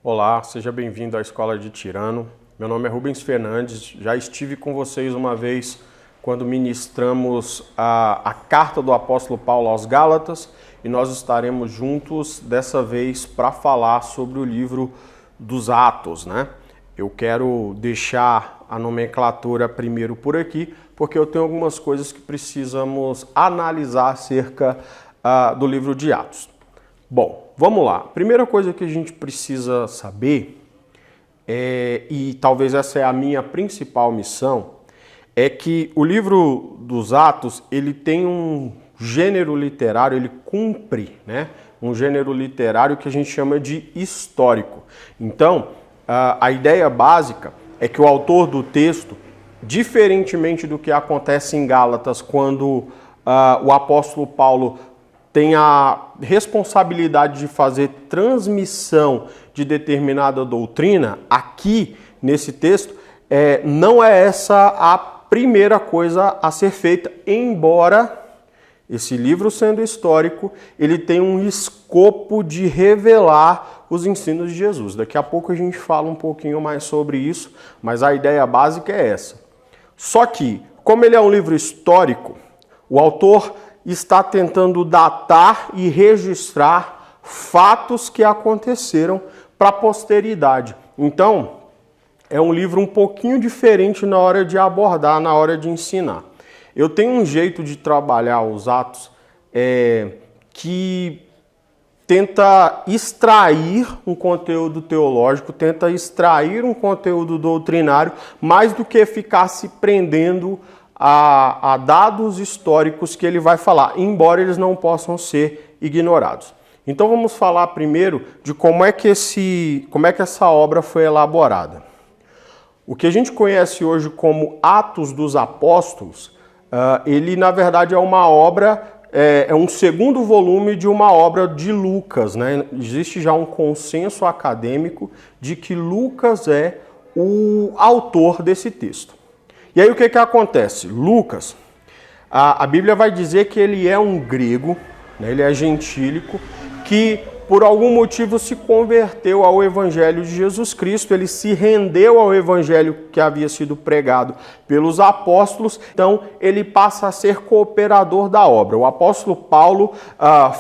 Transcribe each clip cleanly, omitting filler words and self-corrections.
Olá, seja bem-vindo à Escola de Tirano. Meu nome é Rubens Fernandes, já estive com vocês uma vez quando ministramos a carta do apóstolo Paulo aos Gálatas e nós estaremos juntos dessa vez para falar sobre o livro dos Atos, né? Eu quero deixar a nomenclatura primeiro por aqui, porque eu tenho algumas coisas que precisamos analisar acerca do livro de Atos. Bom, vamos lá. Primeira coisa que a gente precisa saber, e talvez essa é a minha principal missão, é que o livro dos Atos, ele tem um gênero literário, ele cumpre, né, um gênero literário que a gente chama de histórico. Então, a ideia básica é que o autor do texto, diferentemente do que acontece em Gálatas, quando o apóstolo Paulo tem a responsabilidade de fazer transmissão de determinada doutrina, aqui nesse texto, não é essa a primeira coisa a ser feita, embora esse livro, sendo histórico, ele tem um escopo de revelar os ensinos de Jesus. Daqui a pouco a gente fala um pouquinho mais sobre isso, mas a ideia básica é essa. Só que, como ele é um livro histórico, o autor está tentando datar e registrar fatos que aconteceram para a posteridade. Então, é um livro um pouquinho diferente na hora de abordar, na hora de ensinar. Eu tenho um jeito de trabalhar os Atos que tenta extrair um conteúdo teológico, tenta extrair um conteúdo doutrinário, mais do que ficar se prendendo a dados históricos que ele vai falar, embora eles não possam ser ignorados. Então vamos falar primeiro de como é que essa obra foi elaborada. O que a gente conhece hoje como Atos dos Apóstolos, ele na verdade é uma obra, é um segundo volume de uma obra de Lucas, né? Existe já um consenso acadêmico de que Lucas é o autor desse texto. E aí o que acontece? Lucas, a Bíblia vai dizer que ele é um grego, né? Ele é gentílico, que por algum motivo se converteu ao Evangelho de Jesus Cristo, ele se rendeu ao Evangelho que havia sido pregado pelos apóstolos, então ele passa a ser cooperador da obra. O apóstolo Paulo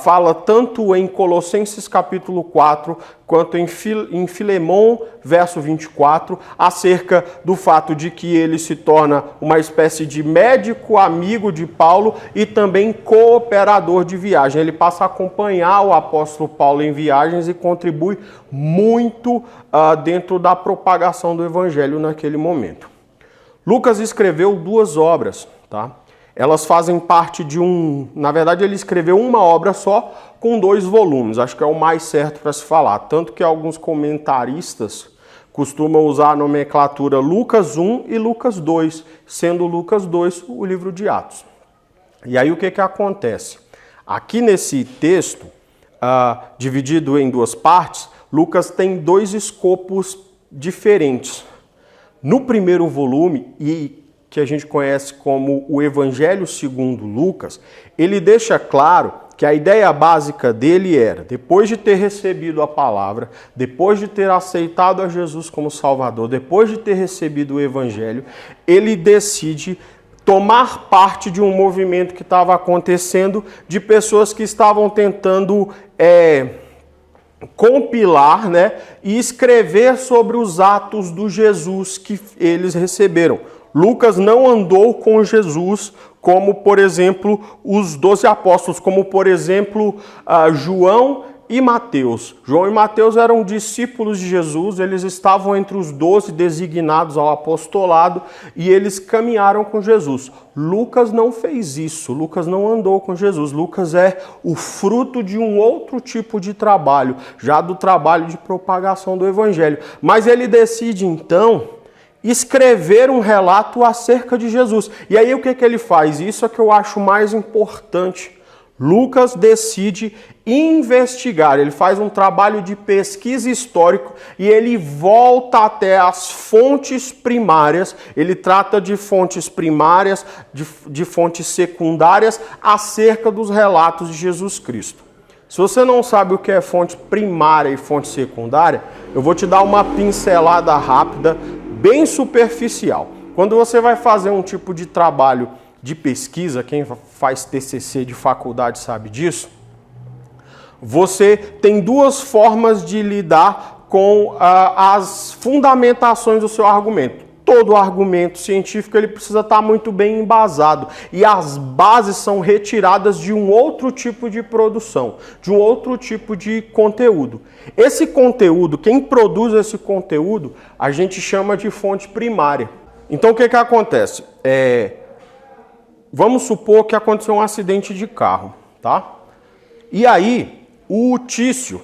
fala tanto em Colossenses capítulo 4, quanto em Filemão, verso 24, acerca do fato de que ele se torna uma espécie de médico amigo de Paulo e também cooperador de viagem. Ele passa a acompanhar o apóstolo Paulo em viagens e contribui muito dentro da propagação do evangelho naquele momento. Lucas escreveu duas obras, tá? Elas fazem parte de na verdade ele escreveu uma obra só com 2 volumes, acho que é o mais certo para se falar, tanto que alguns comentaristas costumam usar a nomenclatura Lucas 1 e Lucas 2, sendo Lucas 2 o livro de Atos. E aí o que acontece? Aqui nesse texto, dividido em 2 partes, Lucas tem 2 escopos diferentes. No primeiro volume, e que a gente conhece como o Evangelho segundo Lucas, ele deixa claro que a ideia básica dele era, depois de ter recebido a palavra, depois de ter aceitado a Jesus como Salvador, depois de ter recebido o Evangelho, ele decide tomar parte de um movimento que estava acontecendo de pessoas que estavam tentando compilar, né, e escrever sobre os atos do Jesus que eles receberam. Lucas não andou com Jesus como, por exemplo, os 12 apóstolos, como, por exemplo, João e Mateus. João e Mateus eram discípulos de Jesus, eles estavam entre os 12 designados ao apostolado e eles caminharam com Jesus. Lucas não fez isso, Lucas não andou com Jesus. Lucas é o fruto de um outro tipo de trabalho, já do trabalho de propagação do evangelho. Mas ele decide, então, escrever um relato acerca de Jesus. E aí o que ele faz? Isso é que eu acho mais importante. Lucas decide investigar, ele faz um trabalho de pesquisa histórico e ele volta até as fontes primárias, ele trata de fontes primárias, de fontes secundárias acerca dos relatos de Jesus Cristo. Se você não sabe o que é fonte primária e fonte secundária, eu vou te dar uma pincelada rápida, bem superficial. Quando você vai fazer um tipo de trabalho de pesquisa, quem faz TCC de faculdade sabe disso, você tem duas formas de lidar com as fundamentações do seu argumento. Todo argumento científico ele precisa estar muito bem embasado e as bases são retiradas de um outro tipo de produção, de um outro tipo de conteúdo. Esse conteúdo, quem produz esse conteúdo, a gente chama de fonte primária. Então o que acontece? Vamos supor que aconteceu um acidente de carro, tá? E aí o Tício,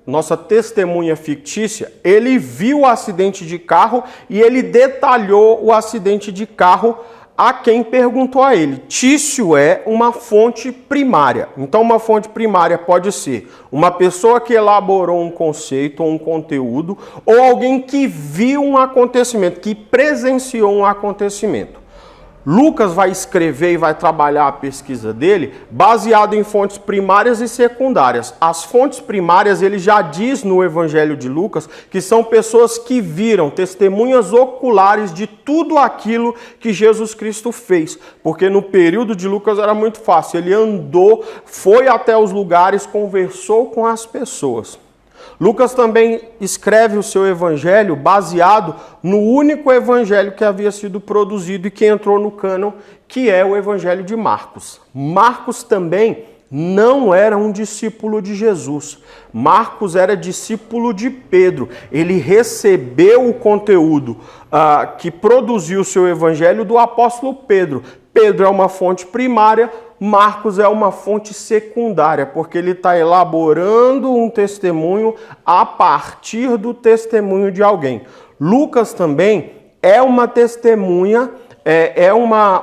nossa testemunha fictícia, ele viu o acidente de carro e ele detalhou o acidente de carro a quem perguntou a ele. Tício é uma fonte primária. Então, uma fonte primária pode ser uma pessoa que elaborou um conceito ou um conteúdo, ou alguém que viu um acontecimento, que presenciou um acontecimento. Lucas vai escrever e vai trabalhar a pesquisa dele baseado em fontes primárias e secundárias. As fontes primárias, ele já diz no Evangelho de Lucas que são pessoas que viram, testemunhas oculares de tudo aquilo que Jesus Cristo fez. Porque no período de Lucas era muito fácil, ele andou, foi até os lugares, conversou com as pessoas. Lucas também escreve o seu evangelho baseado no único evangelho que havia sido produzido e que entrou no cânon, que é o evangelho de Marcos. Marcos também não era um discípulo de Jesus. Marcos era discípulo de Pedro. Ele recebeu o conteúdo que produziu o seu evangelho do apóstolo Pedro. Pedro é uma fonte primária, Marcos é uma fonte secundária, porque ele está elaborando um testemunho a partir do testemunho de alguém. Lucas também é uma testemunha,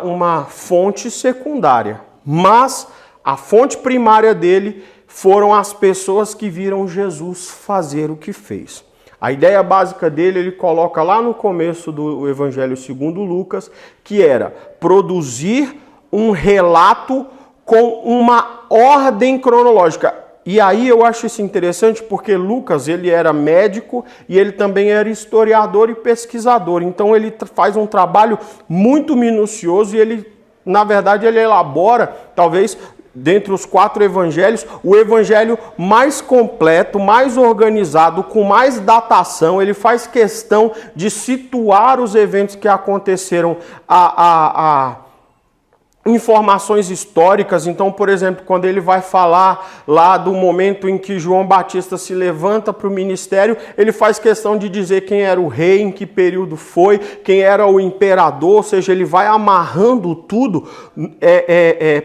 uma fonte secundária, mas a fonte primária dele foram as pessoas que viram Jesus fazer o que fez. A ideia básica dele, ele coloca lá no começo do Evangelho segundo Lucas, que era produzir um relato com uma ordem cronológica. E aí eu acho isso interessante porque Lucas, ele era médico e ele também era historiador e pesquisador. Então ele faz um trabalho muito minucioso e ele, na verdade, ele elabora, talvez, dentre os 4 evangelhos, o evangelho mais completo, mais organizado, com mais datação. Ele faz questão de situar os eventos que aconteceram informações históricas. Então, por exemplo, quando ele vai falar lá do momento em que João Batista se levanta para o ministério, ele faz questão de dizer quem era o rei, em que período foi, quem era o imperador, ou seja, ele vai amarrando tudo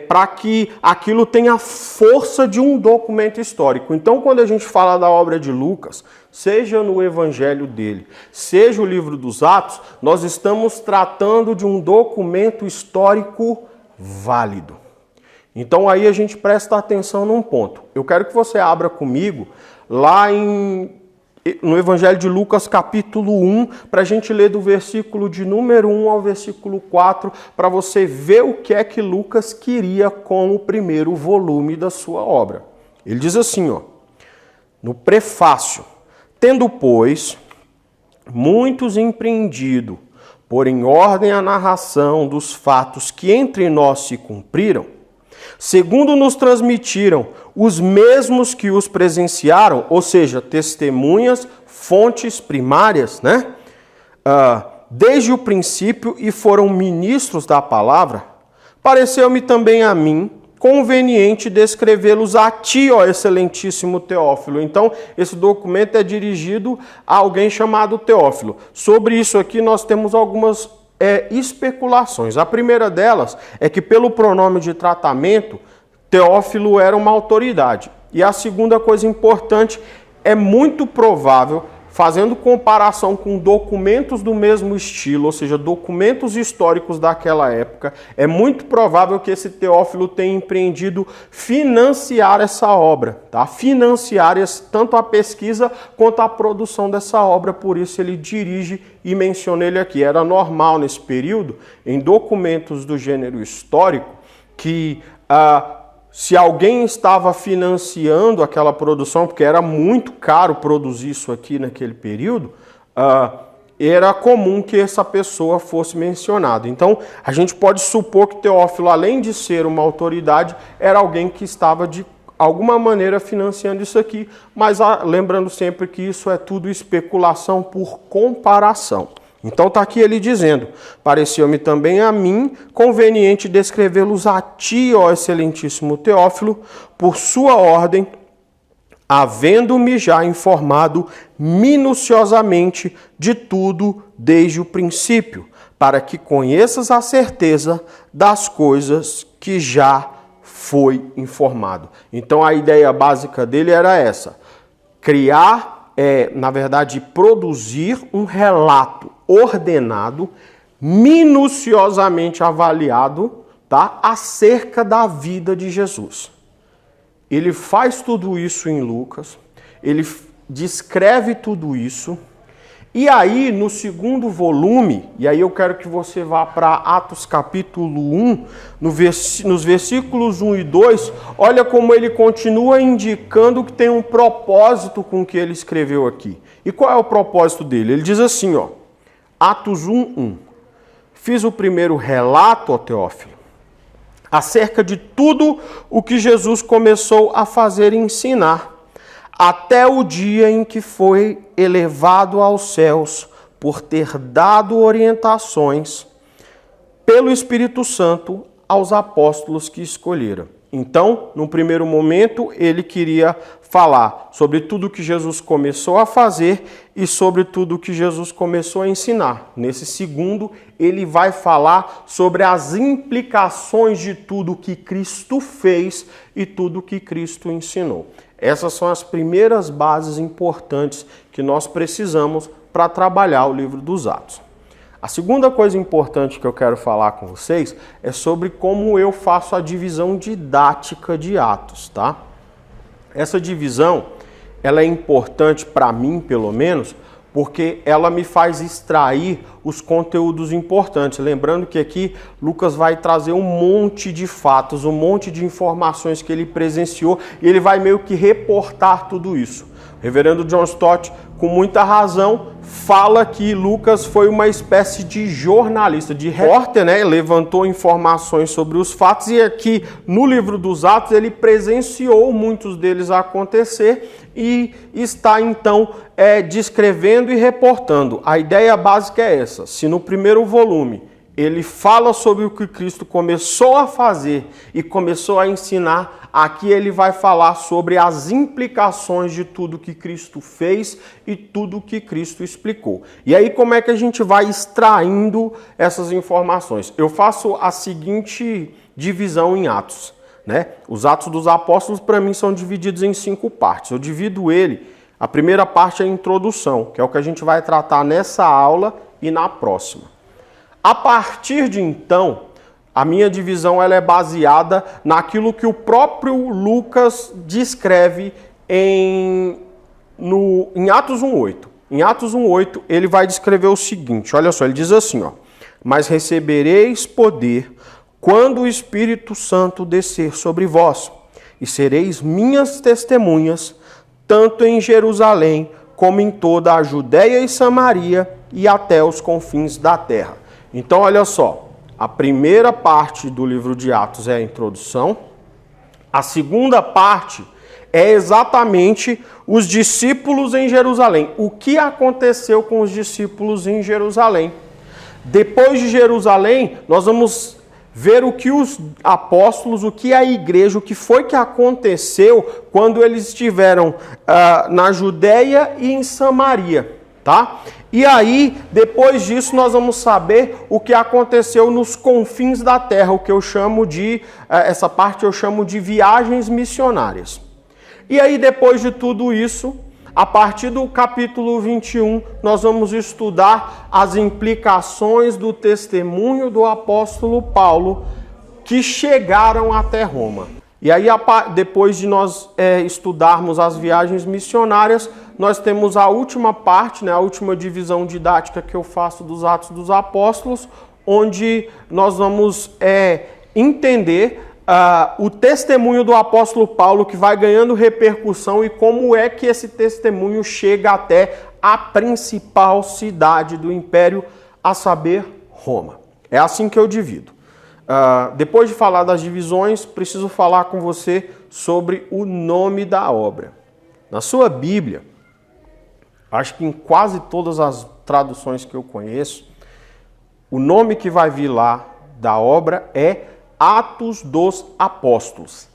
para que aquilo tenha força de um documento histórico. Então, quando a gente fala da obra de Lucas, seja no evangelho dele, seja o livro dos Atos, nós estamos tratando de um documento histórico válido. Então aí a gente presta atenção num ponto. Eu quero que você abra comigo lá no Evangelho de Lucas capítulo 1, para a gente ler do versículo de número 1 ao versículo 4, para você ver o que é que Lucas queria com o primeiro volume da sua obra. Ele diz assim, no prefácio: tendo, pois, muitos empreendido pôr em ordem a narração dos fatos que entre nós se cumpriram, segundo nos transmitiram os mesmos que os presenciaram, ou seja, testemunhas, fontes primárias, né? Desde o princípio e foram ministros da palavra, pareceu-me também a mim conveniente descrevê-los a ti, ó excelentíssimo Teófilo. Então, esse documento é dirigido a alguém chamado Teófilo. Sobre isso aqui nós temos algumas especulações. A primeira delas é que, pelo pronome de tratamento, Teófilo era uma autoridade. E a segunda coisa importante, é muito provável, fazendo comparação com documentos do mesmo estilo, ou seja, documentos históricos daquela época, é muito provável que esse Teófilo tenha empreendido financiar essa obra, tá? Financiar tanto a pesquisa quanto a produção dessa obra, por isso ele dirige e menciona ele aqui. Era normal nesse período, em documentos do gênero histórico, que se alguém estava financiando aquela produção, porque era muito caro produzir isso aqui naquele período, era comum que essa pessoa fosse mencionada. Então, a gente pode supor que Teófilo, além de ser uma autoridade, era alguém que estava de alguma maneira financiando isso aqui, mas lembrando sempre que isso é tudo especulação por comparação. Então está aqui ele dizendo: pareceu-me também a mim conveniente descrevê-los a ti, ó excelentíssimo Teófilo, por sua ordem, havendo-me já informado minuciosamente de tudo desde o princípio, para que conheças a certeza das coisas que já foi informado. Então a ideia básica dele era essa: criar, na verdade, produzir um relato ordenado, minuciosamente avaliado, tá, acerca da vida de Jesus. Ele faz tudo isso em Lucas, ele descreve tudo isso, e aí no segundo volume, e aí eu quero que você vá para Atos capítulo 1, nos versículos 1 e 2, olha como ele continua indicando que tem um propósito com o que ele escreveu aqui. E qual é o propósito dele? Ele diz assim, ó, Atos 1:1. Fiz o primeiro relato, ó Teófilo, acerca de tudo o que Jesus começou a fazer e ensinar, até o dia em que foi elevado aos céus, por ter dado orientações pelo Espírito Santo aos apóstolos que escolheram. Então, no primeiro momento, ele queria falar sobre tudo que Jesus começou a fazer e sobre tudo que Jesus começou a ensinar. Nesse segundo, ele vai falar sobre as implicações de tudo que Cristo fez e tudo que Cristo ensinou. Essas são as primeiras bases importantes que nós precisamos para trabalhar o livro dos Atos. A segunda coisa importante que eu quero falar com vocês é sobre como eu faço a divisão didática de Atos, tá? Essa divisão, ela é importante para mim, pelo menos, porque ela me faz extrair os conteúdos importantes. Lembrando que aqui Lucas vai trazer um monte de fatos, um monte de informações que ele presenciou e ele vai meio que reportar tudo isso. O reverendo John Stott, com muita razão, fala que Lucas foi uma espécie de jornalista, de repórter, né? Levantou informações sobre os fatos e aqui no livro dos Atos ele presenciou muitos deles acontecer e está então descrevendo e reportando. A ideia básica é essa: se no primeiro volume ele fala sobre o que Cristo começou a fazer e começou a ensinar, aqui ele vai falar sobre as implicações de tudo que Cristo fez e tudo que Cristo explicou. E aí como é que a gente vai extraindo essas informações? Eu faço a seguinte divisão em Atos, né? Os Atos dos Apóstolos para mim são divididos em 5 partes. Eu divido ele, a primeira parte é a introdução, que é o que a gente vai tratar nessa aula e na próxima. A partir de então, a minha divisão ela é baseada naquilo que o próprio Lucas descreve em Atos 1:8. Em Atos 1:8, ele vai descrever o seguinte, olha só, ele diz assim, ó: mas recebereis poder quando o Espírito Santo descer sobre vós, e sereis minhas testemunhas, tanto em Jerusalém, como em toda a Judéia e Samaria, e até os confins da terra. Então, olha só, a primeira parte do livro de Atos é a introdução, a segunda parte é exatamente os discípulos em Jerusalém. O que aconteceu com os discípulos em Jerusalém? Depois de Jerusalém, nós vamos ver o que os apóstolos, o que a igreja, o que foi que aconteceu quando eles estiveram na Judéia e em Samaria, tá? E aí, depois disso, nós vamos saber o que aconteceu nos confins da terra, o que eu chamo de, essa parte eu chamo de viagens missionárias. E aí, depois de tudo isso, a partir do capítulo 21, nós vamos estudar as implicações do testemunho do apóstolo Paulo que chegaram até Roma. E aí, depois de nós estudarmos as viagens missionárias, nós temos a última parte, né, a última divisão didática que eu faço dos Atos dos Apóstolos, onde nós vamos entender o testemunho do apóstolo Paulo, que vai ganhando repercussão, e como é que esse testemunho chega até a principal cidade do império, a saber, Roma. É assim que eu divido. Depois de falar das divisões, preciso falar com você sobre o nome da obra. Na sua Bíblia, acho que em quase todas as traduções que eu conheço, o nome que vai vir lá da obra é Atos dos Apóstolos.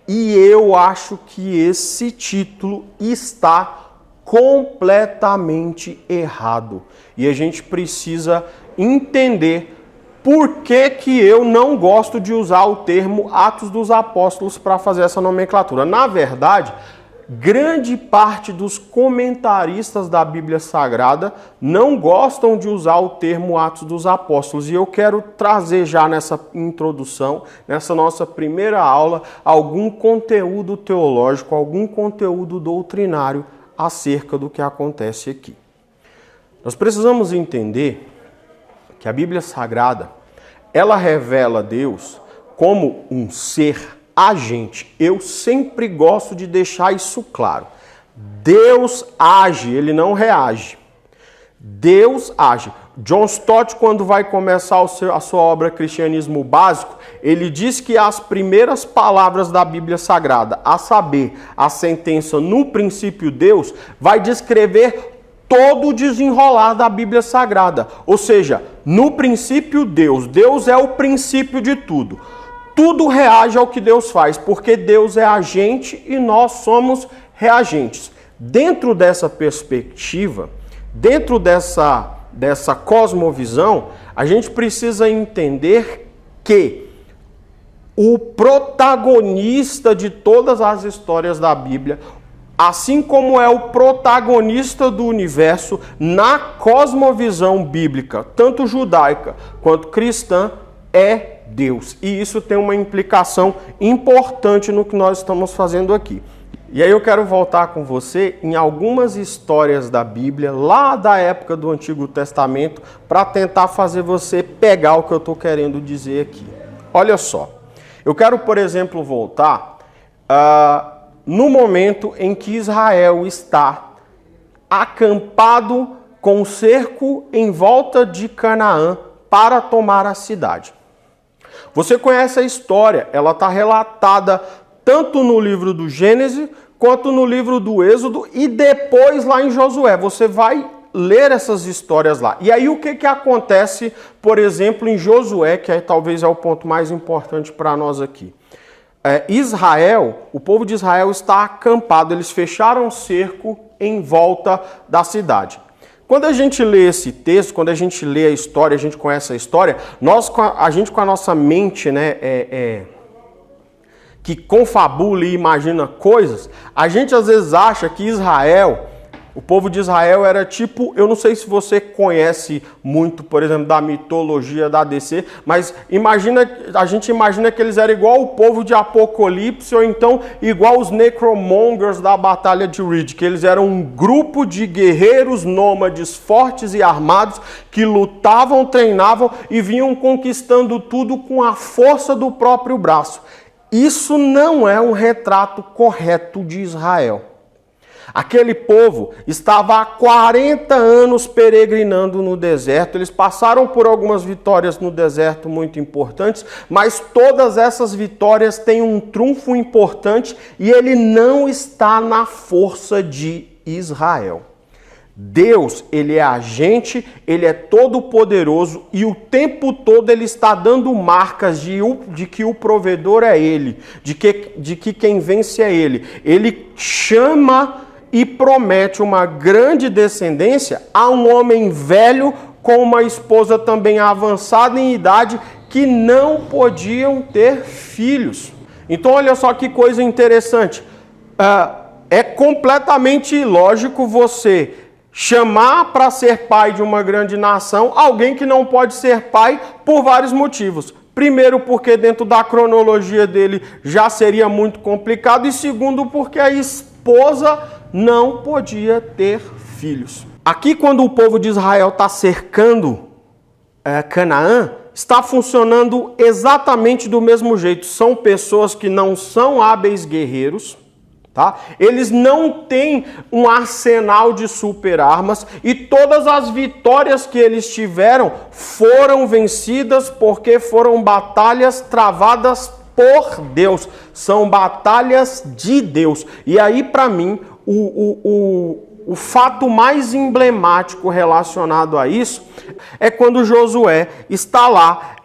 E eu acho que esse título está completamente errado. E a gente precisa entender por que eu não gosto de usar o termo Atos dos Apóstolos para fazer essa nomenclatura. Na verdade, grande parte dos comentaristas da Bíblia Sagrada não gostam de usar o termo Atos dos Apóstolos. E eu quero trazer já nessa introdução, nessa nossa primeira aula, algum conteúdo teológico, algum conteúdo doutrinário acerca do que acontece aqui. Nós precisamos entender que a Bíblia Sagrada, ela revela Deus como um ser agente. Eu sempre gosto de deixar isso claro. Deus age, ele não reage. Deus age. John Stott, quando vai começar a sua obra Cristianismo Básico, ele diz que as primeiras palavras da Bíblia Sagrada, a saber, a sentença no princípio Deus, vai descrever todo o desenrolar da Bíblia Sagrada. Ou seja, no princípio Deus. Deus é o princípio de tudo. Tudo reage ao que Deus faz, porque Deus é agente e nós somos reagentes. Dentro dessa perspectiva, dentro dessa cosmovisão, a gente precisa entender que o protagonista de todas as histórias da Bíblia, assim como é o protagonista do universo na cosmovisão bíblica, tanto judaica quanto cristã, é Deus. E isso tem uma implicação importante no que nós estamos fazendo aqui. E aí eu quero voltar com você em algumas histórias da Bíblia, lá da época do Antigo Testamento, para tentar fazer você pegar o que eu estou querendo dizer aqui. Olha só, eu quero, por exemplo, voltar no momento em que Israel está acampado com cerco em volta de Canaã para tomar a cidade. Você conhece a história, ela está relatada tanto no livro do Gênesis, quanto no livro do Êxodo e depois lá em Josué. Você vai ler essas histórias lá. E aí o que acontece, por exemplo, em Josué, que talvez é o ponto mais importante para nós aqui. Israel, o povo de Israel está acampado, eles fecharam cerco em volta da cidade. Quando a gente lê esse texto, quando a gente lê a história, a gente conhece a história, a gente com a nossa mente, né, que confabula e imagina coisas, a gente às vezes acha que Israel, o povo de Israel era tipo, eu não sei se você conhece muito, por exemplo, da mitologia da DC, mas a gente imagina que eles eram igual o povo de Apocalipse, ou então igual os Necromongers da Batalha de Reed, que eles eram um grupo de guerreiros nômades fortes e armados que lutavam, treinavam e vinham conquistando tudo com a força do próprio braço. Isso não é um retrato correto de Israel. Aquele povo estava há 40 anos peregrinando no deserto. Eles passaram por algumas vitórias no deserto muito importantes, mas todas essas vitórias têm um trunfo importante e ele não está na força de Israel. Deus, ele é agente, ele é todo poderoso e o tempo todo ele está dando marcas de que o provedor é ele, de que quem vence é ele. Ele chama e promete uma grande descendência a um homem velho com uma esposa também avançada em idade que não podiam ter filhos. Então olha só que coisa interessante. É completamente ilógico você chamar para ser pai de uma grande nação alguém que não pode ser pai por vários motivos. Primeiro, porque dentro da cronologia dele já seria muito complicado. E segundo, porque a esposa não podia ter filhos. Aqui, quando o povo de Israel está cercando Canaã, está funcionando exatamente do mesmo jeito. São pessoas que não são hábeis guerreiros, tá? Eles não têm um arsenal de super armas e todas as vitórias que eles tiveram foram vencidas porque foram batalhas travadas por Deus. São batalhas de Deus. E aí, para mim, o fato mais emblemático relacionado a isso é quando Josué está lá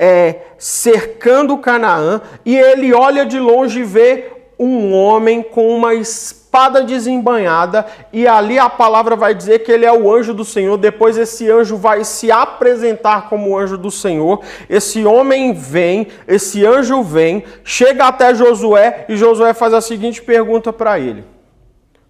cercando Canaã e ele olha de longe e vê um homem com uma espada desembainhada, e ali a palavra vai dizer que ele é o anjo do Senhor. Depois esse anjo vai se apresentar como anjo do Senhor. Esse homem vem, esse anjo vem, chega até Josué e Josué faz a seguinte pergunta para ele: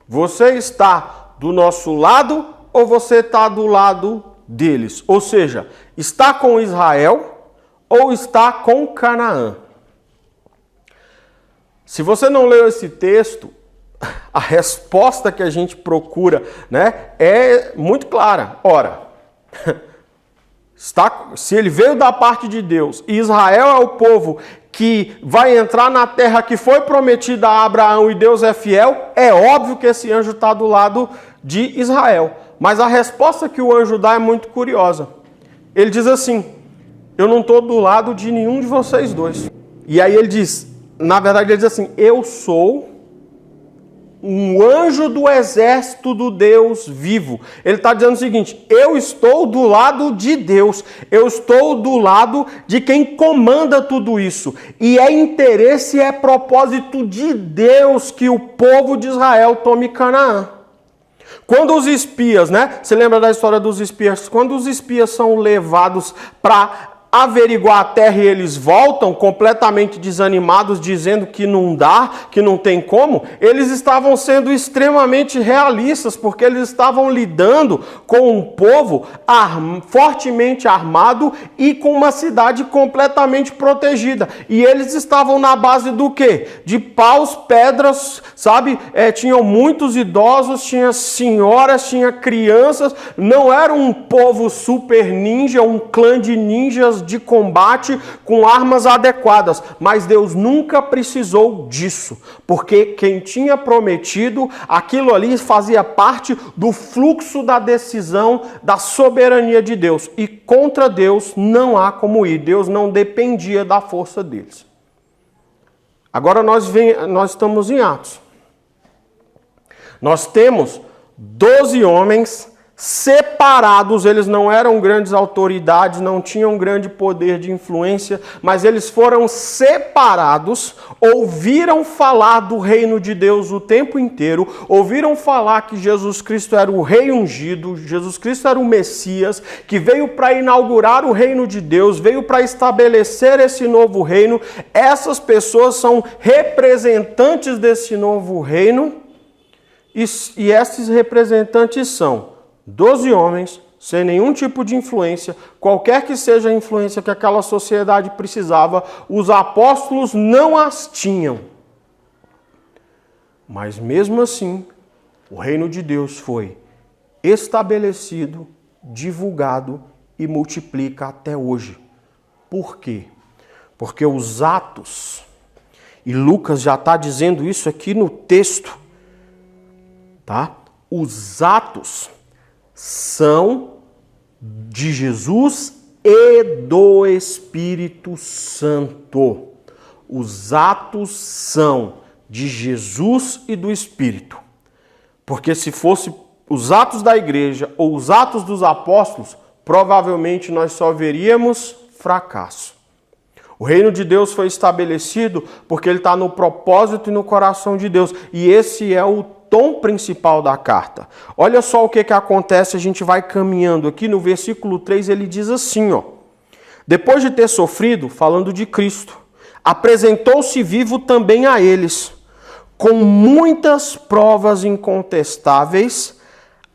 você está do nosso lado ou você está do lado deles? Ou seja, está com Israel ou está com Canaã? Se você não leu esse texto, a resposta que a gente procura, né, é muito clara. Ora, se ele veio da parte de Deus e Israel é o povo que vai entrar na terra que foi prometida a Abraão e Deus é fiel, é óbvio que esse anjo está do lado de Israel. Mas a resposta que o anjo dá é muito curiosa. Ele diz assim: eu não estou do lado de nenhum de vocês dois. E aí ele diz, na verdade ele diz assim: eu sou um anjo do exército do Deus vivo. Ele está dizendo o seguinte: eu estou do lado de Deus, eu estou do lado de quem comanda tudo isso. E é interesse e é propósito de Deus que o povo de Israel tome Canaã. Quando os espias, né? Você lembra da história dos espias? Quando os espias são levados para averiguar a terra e eles voltam completamente desanimados, dizendo que não dá, que não tem como, eles estavam sendo extremamente realistas, porque eles estavam lidando com um povo fortemente armado e com uma cidade completamente protegida. E eles estavam na base do quê? De paus, pedras, sabe? Tinham muitos idosos, tinha senhoras, tinha crianças, não era um povo super ninja, um clã de ninjas de combate com armas adequadas, mas Deus nunca precisou disso, porque quem tinha prometido, aquilo ali fazia parte do fluxo da decisão, da soberania de Deus, e contra Deus não há como ir. Deus não dependia da força deles. Agora nós estamos em Atos. Nós temos 12 homens separados, eles não eram grandes autoridades, não tinham grande poder de influência, mas eles foram separados, ouviram falar do reino de Deus o tempo inteiro, ouviram falar que Jesus Cristo era o rei ungido, Jesus Cristo era o Messias, que veio para inaugurar o reino de Deus, veio para estabelecer esse novo reino. Essas pessoas são representantes desse novo reino, e esses representantes são 12 homens, sem nenhum tipo de influência, qualquer que seja a influência que aquela sociedade precisava, os apóstolos não as tinham. Mas mesmo assim, o reino de Deus foi estabelecido, divulgado e multiplica até hoje. Por quê? Porque os atos, e Lucas já está dizendo isso aqui no texto, tá? Os atos são de Jesus e do Espírito Santo. Os atos são de Jesus e do Espírito. Porque se fosse os atos da igreja ou os atos dos apóstolos, provavelmente nós só veríamos fracasso. O reino de Deus foi estabelecido porque ele está no propósito e no coração de Deus. E esse é o tom principal da carta. Olha só o que acontece, a gente vai caminhando aqui no versículo 3, ele diz assim, ó: depois de ter sofrido, falando de Cristo, apresentou-se vivo também a eles, com muitas provas incontestáveis,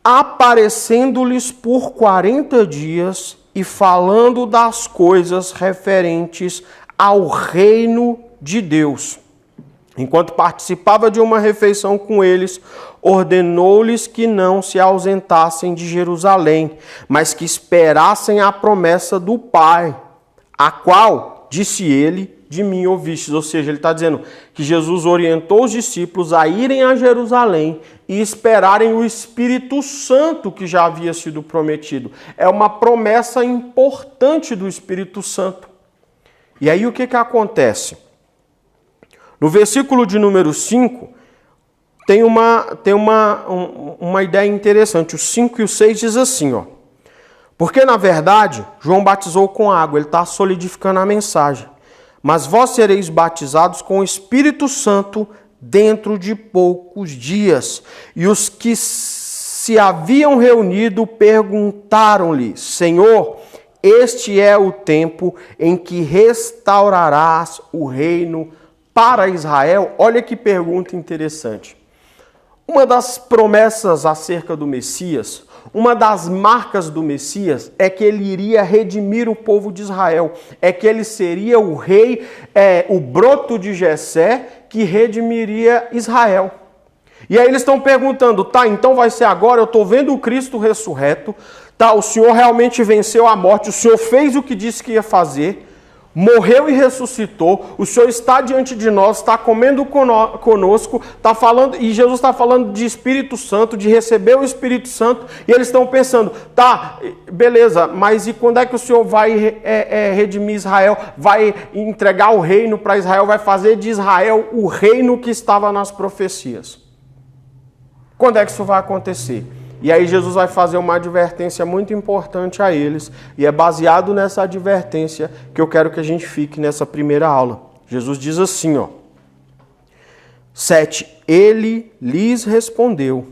aparecendo-lhes por 40 dias e falando das coisas referentes ao reino de Deus. Enquanto participava de uma refeição com eles, ordenou-lhes que não se ausentassem de Jerusalém, mas que esperassem a promessa do Pai, a qual, disse ele, de mim ouvistes. Ou seja, ele está dizendo que Jesus orientou os discípulos a irem a Jerusalém e esperarem o Espírito Santo que já havia sido prometido. É uma promessa importante do Espírito Santo. E aí o que acontece? No versículo de número 5, tem uma ideia interessante. O 5 e o 6 diz assim, ó. Porque, na verdade, João batizou com água, ele está solidificando a mensagem. Mas vós sereis batizados com o Espírito Santo dentro de poucos dias. E os que se haviam reunido perguntaram-lhe, Senhor, este é o tempo em que restaurarás o reino para Israel? Olha que pergunta interessante. Uma das promessas acerca do Messias, uma das marcas do Messias é que ele iria redimir o povo de Israel, é que ele seria o rei, o broto de Jessé que redimiria Israel. E aí eles estão perguntando, tá, então vai ser agora, eu estou vendo o Cristo ressurreto, tá, o Senhor realmente venceu a morte, o Senhor fez o que disse que ia fazer, morreu e ressuscitou, o Senhor está diante de nós, está comendo conosco, está falando, e Jesus está falando de Espírito Santo, de receber o Espírito Santo, e eles estão pensando, tá, beleza, mas e quando é que o Senhor vai redimir Israel, vai entregar o reino para Israel, vai fazer de Israel o reino que estava nas profecias? Quando é que isso vai acontecer? E aí Jesus vai fazer uma advertência muito importante a eles, e é baseado nessa advertência que eu quero que a gente fique nessa primeira aula. Jesus diz assim, ó, 7, ele lhes respondeu,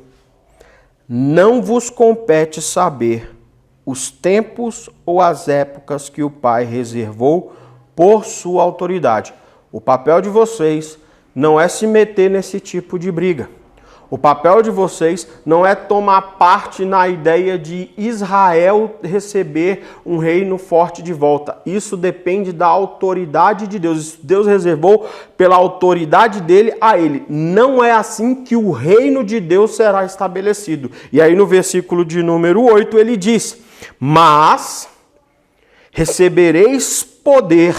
não vos compete saber os tempos ou as épocas que o Pai reservou por sua autoridade. O papel de vocês não é se meter nesse tipo de briga. O papel de vocês não é tomar parte na ideia de Israel receber um reino forte de volta. Isso depende da autoridade de Deus. Deus reservou pela autoridade dele a ele. Não é assim que o reino de Deus será estabelecido. E aí no versículo de número 8 ele diz, mas recebereis poder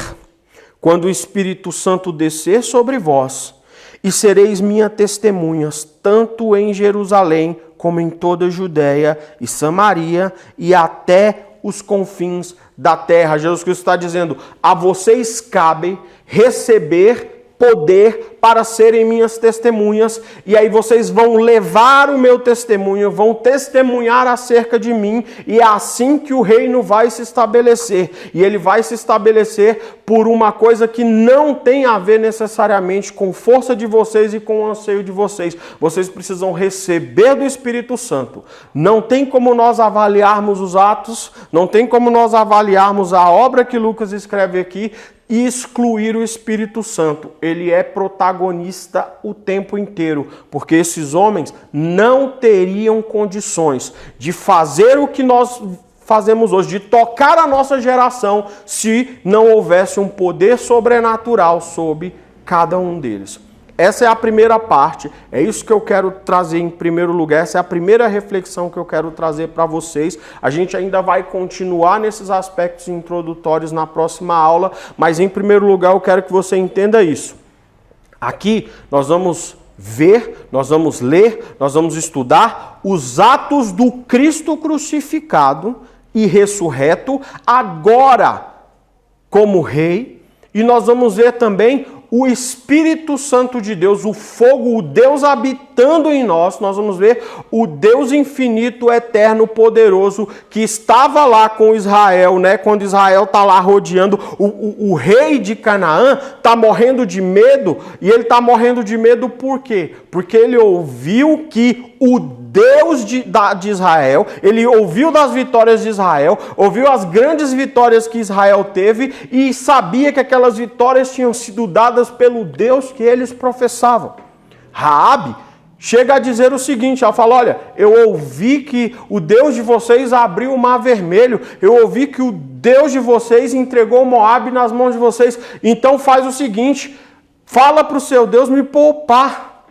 quando o Espírito Santo descer sobre vós, e sereis minhas testemunhas, tanto em Jerusalém, como em toda a Judéia e Samaria, e até os confins da terra. Jesus Cristo está dizendo, a vocês cabe receber poder para serem minhas testemunhas, e aí vocês vão levar o meu testemunho, vão testemunhar acerca de mim, e é assim que o reino vai se estabelecer. E ele vai se estabelecer por uma coisa que não tem a ver necessariamente com força de vocês e com o anseio de vocês. Vocês precisam receber do Espírito Santo. Não tem como nós avaliarmos os atos, não tem como nós avaliarmos a obra que Lucas escreve aqui, e excluir o Espírito Santo. Ele é protagonista o tempo inteiro, porque esses homens não teriam condições de fazer o que nós fazemos hoje, de tocar a nossa geração, se não houvesse um poder sobrenatural sobre cada um deles. Essa é a primeira parte, é isso que eu quero trazer em primeiro lugar, essa é a primeira reflexão que eu quero trazer para vocês. A gente ainda vai continuar nesses aspectos introdutórios na próxima aula, mas em primeiro lugar eu quero que você entenda isso. Aqui nós vamos ver, nós vamos ler, nós vamos estudar os atos do Cristo crucificado e ressurreto, agora como rei, e nós vamos ver também o Espírito Santo de Deus, o fogo, o Deus habitando em nós. Nós vamos ver o Deus infinito, eterno, poderoso, que estava lá com Israel, né? Quando Israel está lá rodeando, o rei de Canaã está morrendo de medo, e ele está morrendo de medo por quê? Porque ele ouviu que o Deus de Israel, ele ouviu das vitórias de Israel, ouviu as grandes vitórias que Israel teve e sabia que aquelas vitórias tinham sido dadas pelo Deus que eles professavam. Raabe chega a dizer o seguinte, ela fala, olha, eu ouvi que o Deus de vocês abriu o Mar Vermelho, eu ouvi que o Deus de vocês entregou Moabe nas mãos de vocês, então faz o seguinte, fala para o seu Deus me poupar.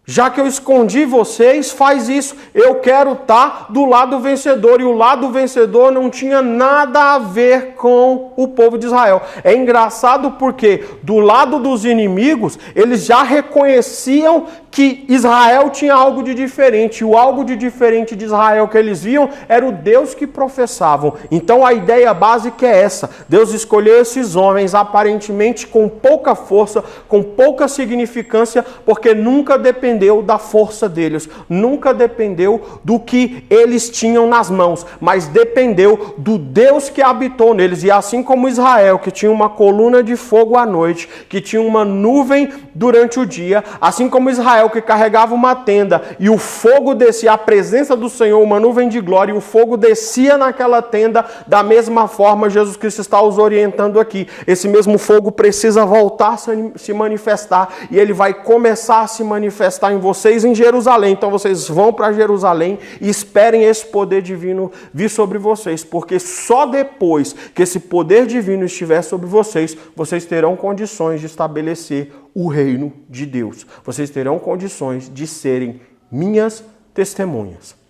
Já que eu escondi vocês, faz isso. Eu quero estar do lado vencedor. E o lado vencedor não tinha nada a ver com o povo de Israel. É engraçado porque do lado dos inimigos, eles já reconheciam que Israel tinha algo de diferente. O algo de diferente de Israel que eles viam era o Deus que professavam. Então a ideia básica é essa. Deus escolheu esses homens aparentemente com pouca força, com pouca significância, porque nunca dependeu da força deles, nunca dependeu do que eles tinham nas mãos, mas dependeu do Deus que habitou neles. E assim como Israel, que tinha uma coluna de fogo à noite, que tinha uma nuvem durante o dia, assim como Israel, que carregava uma tenda e o fogo descia, a presença do Senhor, uma nuvem de glória, e o fogo descia naquela tenda, da mesma forma Jesus Cristo está os orientando aqui. Esse mesmo fogo precisa voltar a se manifestar, e ele vai começar a se manifestar em vocês em Jerusalém. Então vocês vão para Jerusalém e esperem esse poder divino vir sobre vocês, porque só depois que esse poder divino estiver sobre vocês, vocês terão condições de estabelecer o reino de Deus. Vocês terão condições de serem minhas testemunhas.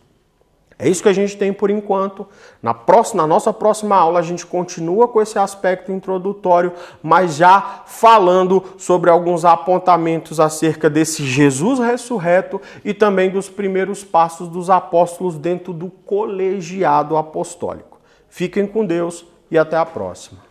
É isso que a gente tem por enquanto. Na nossa próxima aula a gente continua com esse aspecto introdutório, mas já falando sobre alguns apontamentos acerca desse Jesus ressurreto e também dos primeiros passos dos apóstolos dentro do colegiado apostólico. Fiquem com Deus e até a próxima.